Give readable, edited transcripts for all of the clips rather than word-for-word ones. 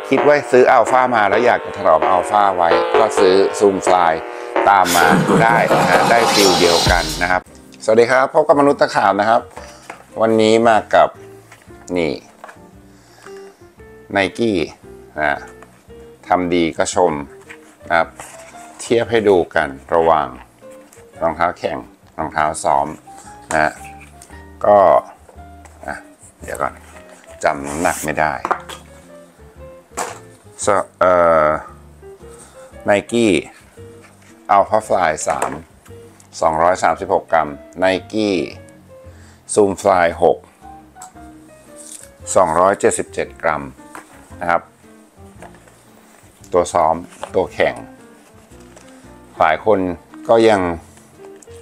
คิดว่าซื้ออัลฟามาแล้วอยากจะถนอมอัลฟาไว้ก็ซื้อซูมฟลายตามมาได้นะฮะได้ฟิลเดียวกันนะครับสวัสดีครับพบกับมนุษย์ตะขาบนะครับวันนี้มากับนี่ไนกี้นะทำดีก็ชมนะครับเทียบให้ดูกันระหว่างรองเท้าแข่งรองเท้าซ้อมนะก็เดี๋ยวก่อนจำน้ำหนักไม่ได้ไนกี้อัลฟาฟลาย236 กรัมไนกี้ซูมฟลาย277 กรัมนะครับตัวซ้อมตัวแข่งหลายคนก็ยัง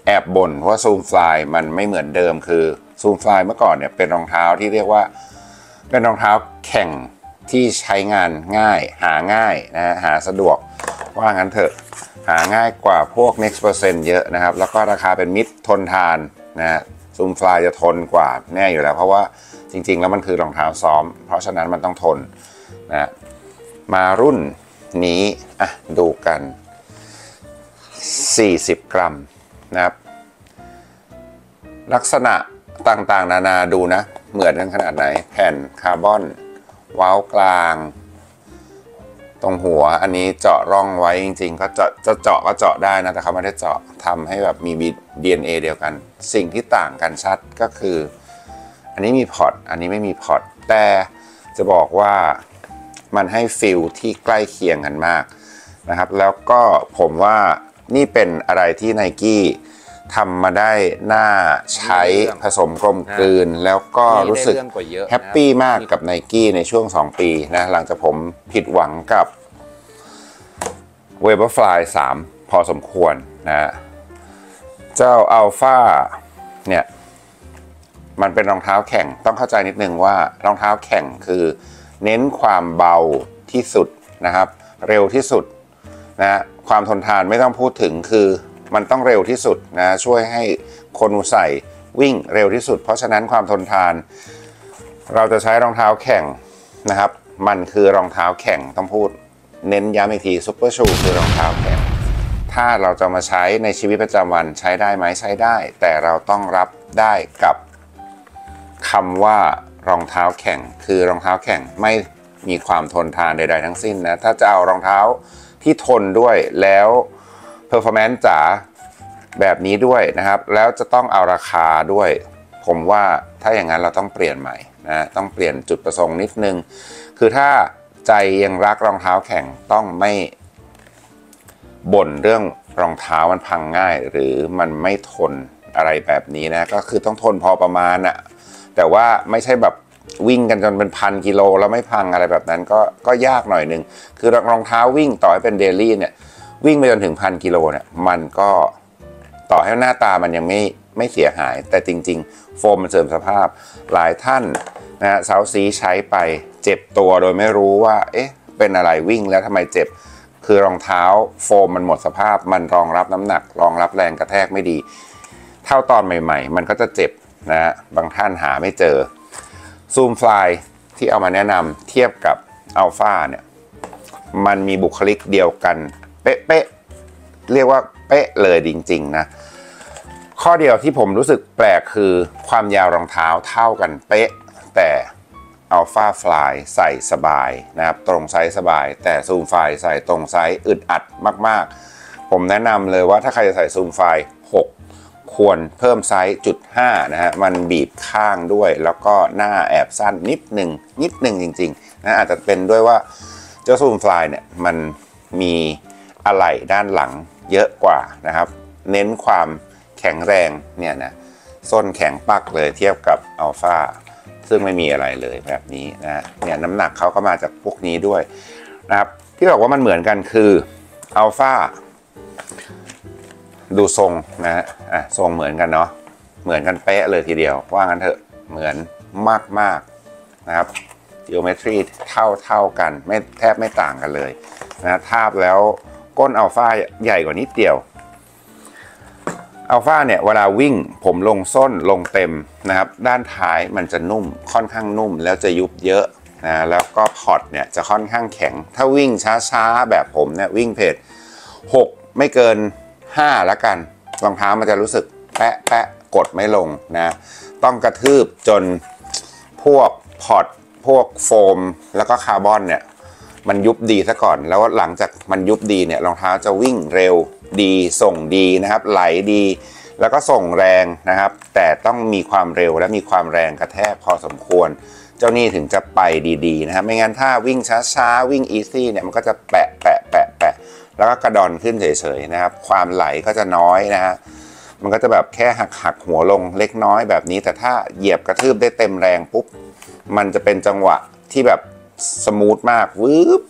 แอบบ่นว่าซูมฟลายมันไม่เหมือนเดิมคือซูมฟลายเมื่อก่อนเนี่ยเป็นรองเท้าที่เรียกว่าเป็นรองเท้าแข่งที่ใช้งานง่ายหาง่ายนะหาสะดวกว่างั้นเถอะหาง่ายกว่าพวก Next Percent เยอะนะครับแล้วก็ราคาเป็นมิตรทนทานนะซูมฟลายจะทนกว่าแน่อยู่แล้วเพราะว่าจริงๆแล้วมันคือรองเท้าซ้อมเพราะฉะนั้นมันต้องทนนะมารุ่นนี้ดูกัน40 กรัมนะครับลักษณะต่างๆนานาดูนะเหมือนกันขนาดไหนแผ่นคาร์บอนเว้ากลางตรงหัวอันนี้เจาะร่องไว้จริงๆก็จะเจาะก็เจาะได้นะแต่เขาไม่ได้เจาะทำให้แบบมี DNA เดียวกันสิ่งที่ต่างกันชัดก็คืออันนี้มีพอร์ตอันนี้ไม่มีพอร์ตแต่จะบอกว่ามันให้ฟิลที่ใกล้เคียงกันมากนะครับแล้วก็ผมว่านี่เป็นอะไรที่ไนกี้ทำมาได้น่าใช้ผสมกลมกลืนแล้วก็รู้สึกแฮปปี้มากกับไนกี้ในช่วง2 ปีนะหลังจากผมผิดหวังกับเวเบอร์ฟลาย3พอสมควรนะเจ้าอัลฟาเนี่ยมันเป็นรองเท้าแข่งต้องเข้าใจนิดนึงว่ารองเท้าแข่งคือเน้นความเบาที่สุดนะครับเร็วที่สุดนะความทนทานไม่ต้องพูดถึงคือมันต้องเร็วที่สุดนะช่วยให้คนใส่วิ่งเร็วที่สุดเพราะฉะนั้นความทนทานเราจะใช้รองเท้าแข่งนะครับมันคือรองเท้าแข่งต้องพูดเน้นย้ำอีกทีซุปเปอร์ชูคือรองเท้าแข่งถ้าเราจะมาใช้ในชีวิตประจำวันใช้ได้ไหมใช้ได้แต่เราต้องรับได้กับคำว่ารองเท้าแข่งคือรองเท้าแข่งไม่มีความทนทานใดๆทั้งสิ้นนะถ้าจะเอารองเท้าที่ทนด้วยแล้วperformance จ๋าแบบนี้ด้วยนะครับแล้วจะต้องเอาราคาด้วยผมว่าถ้าอย่างนั้นเราต้องเปลี่ยนใหม่นะต้องเปลี่ยนจุดประสงค์นิดนึงคือถ้าใจยังรักรองเท้าแข่งต้องไม่บ่นเรื่องรองเท้ามันพังง่ายหรือมันไม่ทนอะไรแบบนี้นะก็คือต้องทนพอประมาณน่ะแต่ว่าไม่ใช่แบบวิ่งกันจนเป็น1,000 กิโลแล้วไม่พังอะไรแบบนั้นก็ยากหน่อยนึงคือรองเท้าวิ่งต่อให้เป็นเดลี่เนี่ยวิ่งไปจนถึง1,000 กิโลเนี่ยมันก็ต่อให้หน้าตามันยังไม่เสียหายแต่จริงๆโฟมมันเสื่อมสภาพหลายท่านนะเซาซีใช้ไปเจ็บตัวโดยไม่รู้ว่าเอ๊ะเป็นอะไรวิ่งแล้วทำไมเจ็บคือรองเท้าโฟมมันหมดสภาพมันรองรับน้ำหนักรองรับแรงกระแทกไม่ดีเท่าตอนใหม่ๆมันก็จะเจ็บนะบางท่านหาไม่เจอซูมฟลายที่เอามาแนะนำเทียบกับอัลฟาเนี่ยมันมีบุคลิกเดียวกันเป๊ะเรียกว่าเป๊ะเลยจริงๆนะข้อเดียวที่ผมรู้สึกแปลกคือความยาวรองเท้าเท่ากันเป๊ะแต่อัลฟาฟลายใส่สบายนะครับตรงไซส์สบายแต่ซูมฟลายใส่ตรงไซส์อึดอัดมากๆผมแนะนำเลยว่าถ้าใครจะใส่ซูมฟลาย6ควรเพิ่มไซส์0.5นะฮะมันบีบข้างด้วยแล้วก็หน้าแอบสั้นนิดหนึ่งจริงๆนะอาจจะเป็นด้วยว่าเจ้าซูมฟลายเนี่ยมันมีอะไหล่ด้านหลังเยอะกว่านะครับเน้นความแข็งแรงเนี่ยนะส้นแข็งปักเลยเทียบกับอัลฟาซึ่งไม่มีอะไรเลยแบบนี้นะเนี่ยน้ำหนักเขาก็มาจากพวกนี้ด้วยนะครับที่บอกว่ามันเหมือนกันคืออัลฟาดูทรงนะทรงเหมือนกันเนาะเหมือนกันเป๊ะเลยทีเดียวว่างั้นเถอะเหมือนมากนะครับ geometry เท่ากันไม่แทบไม่ต่างกันเลยนะทาบแล้วก้นอัลฟาใหญ่กว่านิดเดียวอัลฟาเนี่ยเวลาวิ่งผมลงส้นลงเต็มนะครับด้านท้ายมันจะนุ่มค่อนข้างนุ่มแล้วจะยุบเยอะนะแล้ว ก็พอร์ตเนี่ยจะค่อนข้างแข็งถ้าวิ่งช้าๆแบบผมเนี่ยวิ่งเพจ6ไม่เกิน5แล้วกันรองเท้ามันจะรู้สึกแปะกดไม่ลงนะต้องกระทืบจนพวกพอร์ตพวกโฟมแล้วก็คาร์บอนเนี่ยมันยุบดีซะก่อนแล้วหลังจากมันยุบดีเนี่ยรองเท้าจะวิ่งเร็วดีส่งดีนะครับไหลดีแล้วก็ส่งแรงนะครับแต่ต้องมีความเร็วและมีความแรงกระแทกพอสมควรเจ้านี่ถึงจะไปดีๆนะครับไม่งั้นถ้าวิ่งช้าๆวิ่งอีซี่เนี่ยมันก็จะแปะแล้วก็กระดอนขึ้นเฉยๆนะครับความไหลก็จะน้อยนะฮะมันก็จะแบบแค่หักหัวลงเล็กน้อยแบบนี้แต่ถ้าเหยียบกระทืบได้เต็มแรงปุ๊บมันจะเป็นจังหวะที่แบบสมูทมากวืบ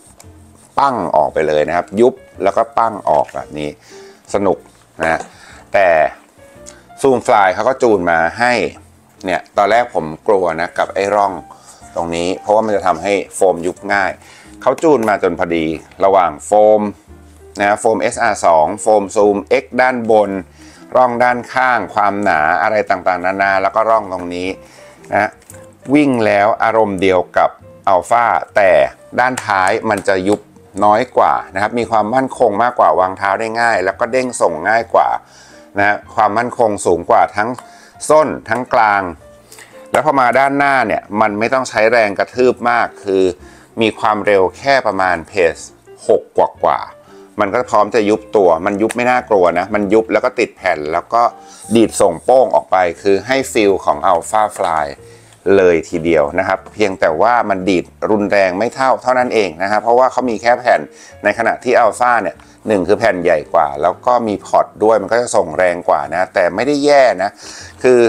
ปั้งออกไปเลยนะครับยุบแล้วก็ปั้งออกแบบนี้สนุกนะแต่ซูมฟลายเขาก็จูนมาให้เนี่ยตอนแรกผมกลัวนะกับไอ้ร่องตรงนี้เพราะว่ามันจะทำให้โฟมยุบง่ายเขาจูนมาจนพอดีระหว่างโฟมนะโฟม SR2 โฟมซูม X ด้านบนร่องด้านข้างความหนาอะไรต่างๆนานาแล้วก็ร่องตรงนี้นะวิ่งแล้วอารมณ์เดียวกับอัลฟาแต่ด้านท้ายมันจะยุบน้อยกว่านะครับมีความมั่นคงมากกว่าวางเท้าได้ง่ายแล้วก็เด้งส่งง่ายกว่านะความมั่นคงสูงกว่าทั้งส้นทั้งกลางแล้วพอมาด้านหน้าเนี่ยมันไม่ต้องใช้แรงกระทืบมากคือมีความเร็วแค่ประมาณเพจ6กว่ามันก็พร้อมจะยุบตัวมันยุบไม่น่ากลัวนะมันยุบแล้วก็ติดแผ่นแล้วก็ดีดส่งโป้งออกไปคือให้ฟีลของอัลฟาฟลายเลยทีเดียวนะครับเพียงแต่ว่ามันดีดรุนแรงไม่เท่านั้นเองนะครับเพราะว่าเขามีแค่แผ่นในขณะที่อัลฟาเนี่ย1คือแผ่นใหญ่กว่าแล้วก็มีพอร์ตด้วยมันก็จะส่งแรงกว่านะแต่ไม่ได้แย่นะคือ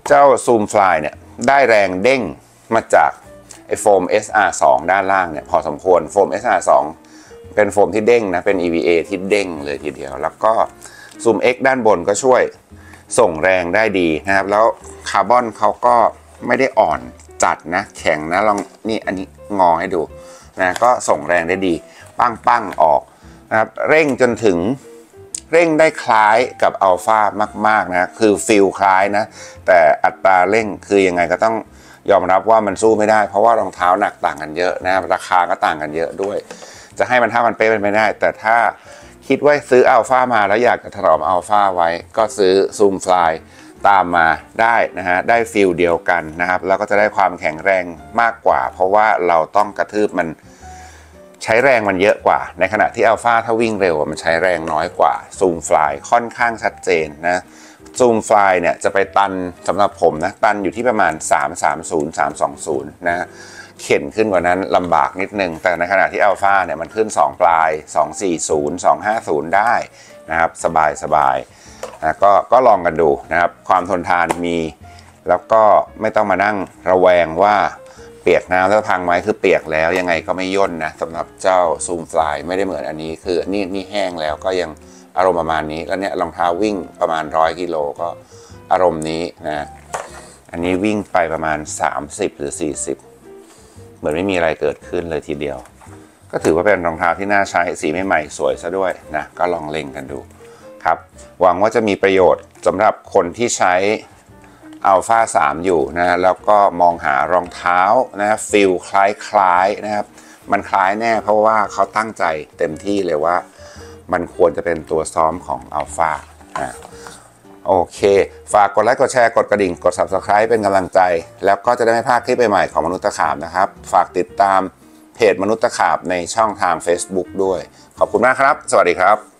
เจ้าซูมฟลายเนี่ยได้แรงเด้งมาจากไอโฟม SR2 ด้านล่างเนี่ยพอสมควรโฟม SR2 เป็นโฟมที่เด้งนะเป็น EVA ที่เด้งเลยทีเดียวแล้วก็ซูม X ด้านบนก็ช่วยส่งแรงได้ดีนะครับแล้วคาร์บอนเขาก็ไม่ได้อ่อนจัดนะแข็งนะลองนี่อันนี้งอให้ดูนะก็ส่งแรงได้ดีปั้งออกนะครับเร่งจนถึงเร่งได้คล้ายกับอัลฟามากๆนะคือฟีลคล้ายนะแต่อัตราเร่งคือยังไงก็ต้องยอมรับว่ามันสู้ไม่ได้เพราะว่ารองเท้าหนักต่างกันเยอะนะราคาก็ต่างกันเยอะด้วยจะให้มันเป๊ะเป็นไม่ได้แต่ถ้าคิดว่าซื้ออัลฟามาแล้วอยากจะถนอมอัลฟาไว้ก็ซื้อซูมฟลายตามมาได้นะฮะได้ฟีลเดียวกันนะครับแล้วก็จะได้ความแข็งแรงมากกว่าเพราะว่าเราต้องกระทืบมันใช้แรงมันเยอะกว่าในขณะที่อัลฟาถ้าวิ่งเร็วมันใช้แรงน้อยกว่าซูมฟลายค่อนข้างชัดเจนนะซูมฟลายเนี่ยจะไปตันสำหรับผมนะตันอยู่ที่ประมาณ330 320นะเข็นขึ้นกว่านั้นลำบากนิดนึงแต่ในขณะที่อัลฟาเนี่ยมันขึ้น2ปลาย240 250ได้นะครับสบายนะก็ลองกันดูนะครับความทนทานมีแล้วก็ไม่ต้องมานั่งระแวงว่าเปียกน้ำแล้วพังไหมคือเปียกแล้วยังไงก็ไม่ย่นนะสำหรับเจ้าซูมฟลายไม่ได้เหมือนอันนี้คือนี่แห้งแล้วก็ยังอารมณ์ประมาณนี้แล้วเนี่ยรองเท้าวิ่งประมาณ100 กิโลก็อารมณ์นี้นะอันนี้วิ่งไปประมาณ30หรือ40เหมือนไม่มีอะไรเกิดขึ้นเลยทีเดียวก็ถือว่าเป็นรองเท้าที่น่าใช้สีใหม่ๆสวยซะด้วยนะก็ลองเล็งกันดูครับหวังว่าจะมีประโยชน์สำหรับคนที่ใช้อัลฟา3อยู่นะแล้วก็มองหารองเท้านะฟิลคล้ายนะครับมันคล้ายแน่เพราะว่าเขาตั้งใจเต็มที่เลยว่ามันควรจะเป็นตัวซ้อมของอัลฟาโอเคฝากกดไลค์กดแชร์กดกระดิ่งกด Subscribe เป็นกำลังใจแล้วก็จะได้ไม่พลาดคลิปใหม่ๆของมนุษย์ตะขาบนะครับฝากติดตามเพจมนุษย์ตะขาบในช่องทาง Facebook ด้วยขอบคุณมากครับสวัสดีครับ